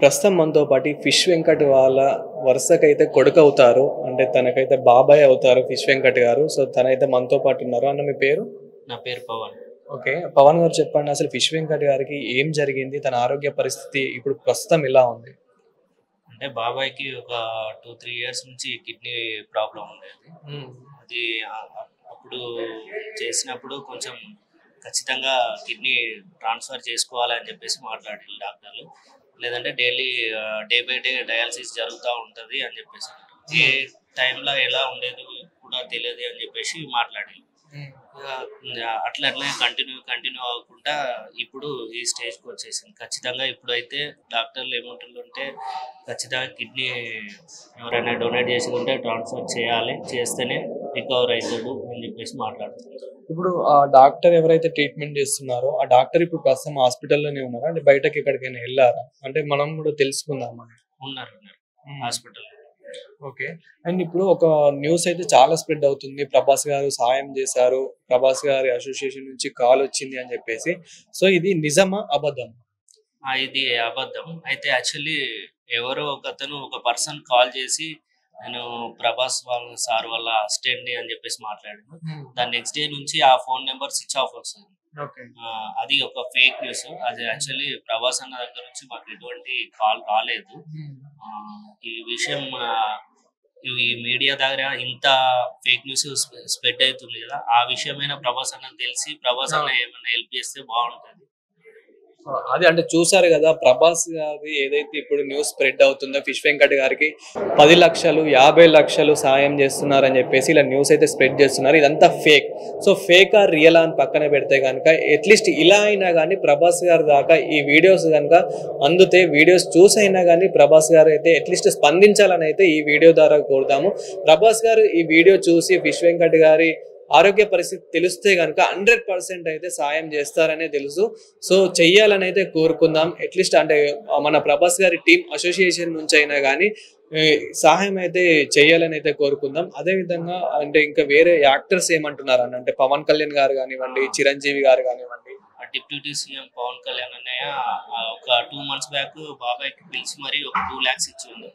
ప్రస్తుతం మనతో పాటు ఫిష్ వెంకట్ వాళ్ళ వరుసకైతే కొడుకవుతారు. అంటే తనకైతే బాబాయ్ అవుతారు ఫిష్ వెంకట్ గారు. సో తనైతే మనతో పాటు ఉన్నారు. అన్న మీ పేరు? నా పేరు పవన్. ఓకే. పవన్ గారు చెప్పండి, అసలు ఫిష్ వెంకట్ గారికి ఏం జరిగింది? తన ఆరోగ్య పరిస్థితి ఇప్పుడు ప్రస్తుతం ఎలా ఉంది? అంటే బాబాయ్‌కి ఒక 2, 3 ఇయర్స్ నుంచి కిడ్నీ ప్రాబ్లమ్ ఉండేది. అది అప్పుడు చేసినప్పుడు కొంచెం ఖచ్చితంగా కిడ్నీ ట్రాన్స్‌ఫర్ చేసుకోవాలని చెప్పేసి మాట్లాడారు డాక్టర్లు. లేదంటే డే బై డే డయాలసిస్ జరుగుతూ ఉంటుంది అని చెప్పేసి. ఏ టైంలో ఎలా ఉండేది కూడా తెలియదు అని చెప్పేసి మాట్లాడారు. అట్లనే కంటిన్యూ అవ్వకుండా ఇప్పుడు ఈ స్టేజ్కి వచ్చేసింది. ఖచ్చితంగా ఇప్పుడైతే డాక్టర్లు ఏమంటుందంటే ఖచ్చితంగా కిడ్నీ ఎవరైనా డొనేట్ చేసి ఉంటే ట్రాన్స్ఫర్ చేయాలి, చేస్తేనే రికవర్ అవుతాడు అని చెప్పేసి మాట్లాడుతున్నారు. ఇప్పుడు ఆ డాక్టర్ ఎవరైతే ట్రీట్మెంట్ చేస్తున్నారో ఆ డాక్టర్ ఇప్పుడు ప్రస్తుతం హాస్పిటల్లోనే ఉన్నారా? అంటే బయటకి ఎక్కడికైనా వెళ్ళారా? అంటే మనం కూడా తెలుసుకుందాం. ఉన్నారు హాస్పిటల్. ఓకే. అండ్ ఇప్పుడు ఒక న్యూస్ అయితే చాలా స్ప్రెడ్ అవుతుంది. ప్రభాస్ గారు సాయం చేశారు, ప్రభాస్ గారి అసోసియేషన్ నుంచి కాల్ వచ్చింది అని చెప్పేసి. సో ఇది నిజమా అబద్ధమా? ఇది అబద్ధం. అయితే యాక్చువల్లీ ఎవరో ఒక పర్సన్ కాల్ చేసి నేను ప్రభాస్ వాళ్ళ సార్ వాళ్ళ అసిస్టెంట్‌ని అని చెప్పేసి మాట్లాడాను. దాని నెక్స్ట్ డే నుంచి ఆ ఫోన్ నెంబర్ స్విచ్ ఆఫ్ వస్తుంది. అది ఒక ఫేక్ న్యూస్. అది యాక్చువల్లీ ప్రభాస్ అన్న దగ్గర నుంచి మాకు ఎటువంటి కాల్ రాలేదు. ఈ విషయం ఈ మీడియా దగ్గర ఇంత ఫేక్ న్యూస్ స్ప్రెడ్ అవుతుంది కదా, ఆ విషయమైన ప్రభాస్ అన్నకు తెలిసి ప్రభాస్ అన్న ఏమైనా హెల్ప్ చేస్తే బాగుంటుంది. అది అంటే చూసారు కదా, ప్రభాస్ గారి ఏదైతే ఇప్పుడు న్యూస్ స్ప్రెడ్ అవుతుందో ఫిష్ వెంకట్ గారికి 10 లక్షలు 50 లక్షలు సాయం చేస్తున్నారని చెప్పేసి ఇలా న్యూస్ అయితే స్ప్రెడ్ చేస్తున్నారు. ఇదంతా fake. So fake are real అని పక్కన పెడితే కనుక అట్లీస్ట్ ఇలా అయినా కానీ ప్రభాస్ గారి దాకా ఈ వీడియోస్ కనుక అందుతే వీడియోస్ చూసైనా కానీ ప్రభాస్ గారు అయితే అట్లీస్ట్ స్పందించాలని అయితే ఈ వీడియో ద్వారా కోరుతాము. ప్రభాస్ గారు ఈ వీడియో చూసి ఫిష్ వెంకట్ గారి ఆరోగ్య పరిస్థితి తెలిస్తే కనుక 100% అయితే సాయం చేస్తారనే తెలుసు. సో చెయ్యాలని అయితే కోరుకుందాం. అట్లీస్ట్ అంటే మన ప్రభాస్ గారి టీం అసోసియేషన్ నుంచి అయినా కానీ సహాయం అయితే చేయాలని అయితే కోరుకుందాం. అదేవిధంగా అంటే ఇంకా వేరే యాక్టర్స్ ఏమంటున్నారు అంటే పవన్ కళ్యాణ్ గారు కానివ్వండి, చిరంజీవి గారు కానివ్వండి, డిప్యూటీ సీఎం పవన్ కళ్యాణ్ అన్నయ్య ఒక 2 months బ్యాక్ బాబాయ్కి పిలిచి మరి ఒక 2 lakhs ఇచ్చిండు.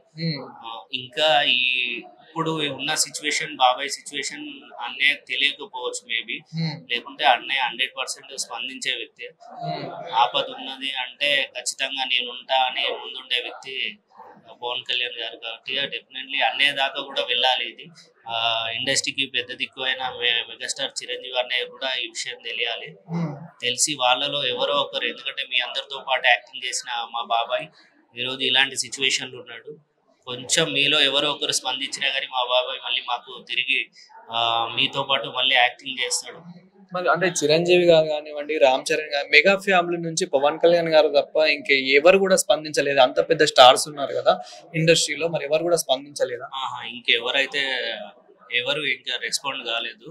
ఇంకా ఇప్పుడు ఉన్న సిచ్యువేషన్, బాబాయ్ సిచ్యువేషన్ అన్నయ్య తెలియకపోవచ్చు మేబీ. లేకుంటే అన్నయ్య 100% స్పందించే వ్యక్తి. ఆపద ఉన్నది అంటే ఖచ్చితంగా నేనుంటా అని ముందుండే వ్యక్తి పవన్ కళ్యాణ్ గారు. కాబట్టి డెఫినెట్లీ అన్నయ్య దాకా కూడా వెళ్ళాలి. ఇది ఇండస్ట్రీకి పెద్ద దిక్కు అయిన మెగాస్టార్ చిరంజీవి అన్నయ్య కూడా ఈ విషయం తెలియాలి. తెలిసి వాళ్ళలో ఎవరో ఒకరు, ఎందుకంటే మీ అందరితో పాటు యాక్టింగ్ చేసిన మా బాబాయ్ ఈరోజు ఇలాంటి సిచ్యువేషన్లో ఉన్నాడు. కొంచెం మీలో ఎవరో ఒకరు స్పందించినా కానీ మా బాబాయ్ మళ్ళీ మాకు తిరిగి మీతో పాటు మళ్ళీ యాక్టింగ్ చేస్తాడు. మరి అంటే చిరంజీవి గారు కానివ్వండి, రామ్ చరణ్ గారు, మెగా ఫ్యామిలీ నుంచి పవన్ కళ్యాణ్ గారు తప్ప ఇంక ఎవరు కూడా స్పందించలేదు. అంత పెద్ద స్టార్స్ ఉన్నారు కదా ఇండస్ట్రీలో, మరి ఎవరు కూడా స్పందించలేదా? ఇంకెవరైతే ఎవరు ఇంకా రెస్పాండ్ కాలేదు.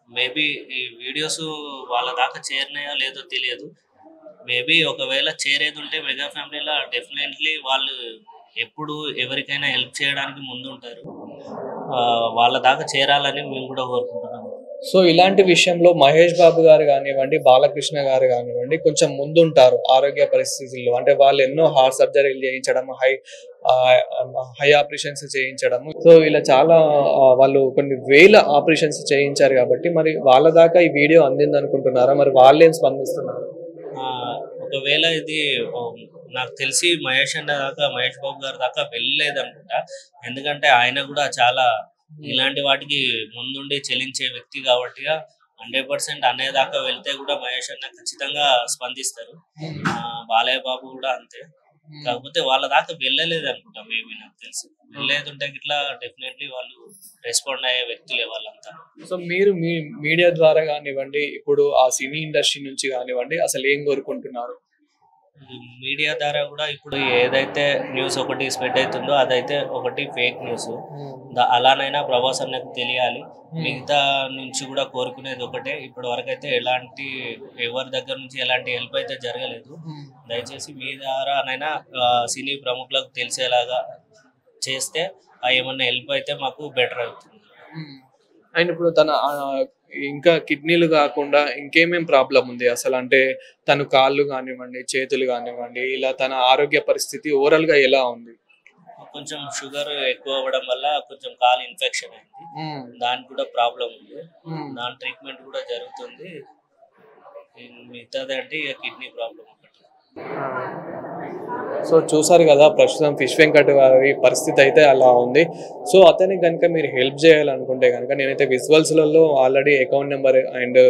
మేబీ ఈ వీడియోస్ వాళ్ళ దాకా చేరినాయా లేదో తెలియదు. మేబీ ఒకవేళ చేరేది ఉంటే మెగా ఫ్యామిలీలో డెఫినెట్లీ వాళ్ళు ఎప్పుడు ఎవరికైనా హెల్ప్ చేయడానికి ముందుంటారు. వాళ్ళ దాకా చేరాలని మేము కూడా కోరుకుంటున్నాము. సో ఇలాంటి విషయంలో మహేష్ బాబు గారు కానివ్వండి, బాలకృష్ణ గారు కానివ్వండి కొంచెం ముందుంటారు ఆరోగ్య పరిస్థితుల్లో. అంటే వాళ్ళు ఎన్నో హార్ట్ సర్జరీలు చేయించడం, హై ఆపరేషన్స్ చేయించడము. సో ఇలా చాలా వాళ్ళు కొన్ని వేల ఆపరేషన్స్ చేయించారు కాబట్టి మరి వాళ్ళ దాకా ఈ వీడియో అందింది అనుకుంటున్నారా? మరి వాళ్ళేం స్పందిస్తున్నారు? ఒకవేళ ఇది నాకు తెలిసి మహేష్ బాబు గారి దాకా వెళ్ళలేదు అనుకుంటా. ఎందుకంటే ఆయన కూడా చాలా ఇలాంటి వాటికి ముందుండి చెల్లించే వ్యక్తి కాబట్టి 100% అన్నయ్య దాకా వెళ్తే కూడా మహేష్ అన్న ఖచ్చితంగా స్పందిస్తారు. బాలయ్య బాబు కూడా అంతే. కాకపోతే వాళ్ళ దాకా వెళ్ళలేదు అనుకుంటా మేబీ, నాకు తెలిసి. వెళ్ళలేదుంటే ఇట్లా డెఫినెట్లీ వాళ్ళు రెస్పాండ్ అయ్యే వ్యక్తులే వాళ్ళంతా. సో మీరు మీ మీడియా ద్వారా కానివ్వండి, ఇప్పుడు ఆ సినీ ఇండస్ట్రీ నుంచి కానివ్వండి అసలు ఏం కోరుకుంటున్నారు? మీడియా ద్వారా కూడా ఇప్పుడు ఏదైతే న్యూస్ ఒకటి స్ప్రెడ్ అవుతుందో అదైతే ఒకటి ఫేక్ న్యూస్. అలానైనా ప్రభాస్ అన్నకు తెలియాలి. మిగతా నుంచి కూడా కోరుకునేది ఒకటే, ఇప్పటి వరకు అయితే ఎవరి దగ్గర నుంచి ఎలాంటి హెల్ప్ అయితే జరగలేదు. దయచేసి మీ ద్వారానైనా సినీ ప్రముఖులకు తెలిసేలాగా చేస్తే ఏమన్నా హెల్ప్ అయితే మాకు బెటర్ అవుతుంది. అండ్ ఇప్పుడు తన ఇంకా కిడ్నీలు కాకుండా ఇంకేమేం ప్రాబ్లం ఉంది అసలు? అంటే తను కాళ్ళు కానివ్వండి, చేతులు కానివ్వండి, ఇలా తన ఆరోగ్య పరిస్థితి ఓవరాల్ గా ఎలా ఉంది? కొంచెం షుగర్ ఎక్కువ అవ్వడం వల్ల కొంచెం కాలు ఇన్ఫెక్షన్ అయింది. దానికి కూడా ప్రాబ్లం ఉంది. దాని ట్రీట్మెంట్ కూడా జరుగుతుంది. మిగతాది అంటే ఇక కిడ్నీ ప్రాబ్లం ఒకటి. సో చూసారు కదా, ప్రస్తుతం ఫిష్ వెంకట్ గారి పరిస్థితి అయితే అలా ఉంది. సో అతనికి కనుక మీరు హెల్ప్ చేయాలనుకుంటే కనుక నేనైతే విజువల్స్లలో already account number and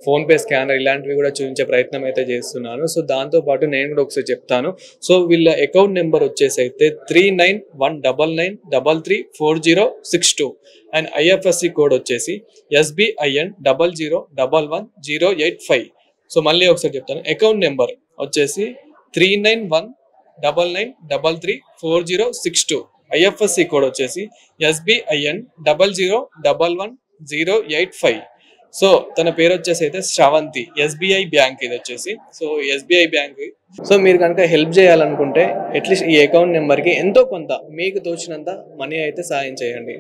PhonePe scanner ఇలాంటివి కూడా చూపించే ప్రయత్నం అయితే చేస్తున్నాను. సో దాంతోపాటు నేను కూడా ఒకసారి చెప్తాను. సో వీళ్ళ అకౌంట్ నెంబర్ వచ్చేసి అయితే 391999334062 అండ్ ఐఎఫ్ఎస్సి కోడ్ వచ్చేసి SBIN 0011085. సో మళ్ళీ ఒకసారి చెప్తాను. అకౌంట్ నెంబర్ వచ్చేసి 3919334062. ఐఎఫ్ఎస్సి కోడ్ వచ్చేసి SBIN 0011085. సో తన పేరు వచ్చేసి అయితే శ్రవంతి. SBI బ్యాంక్ ఇది వచ్చేసి. So SBI bank. సో మీరు కనుక హెల్ప్ చేయాలనుకుంటే అట్లీస్ట్ ఈ అకౌంట్ నెంబర్కి ఎంతో కొంత మీకు తోచినంత మనీ అయితే సాయం చేయండి.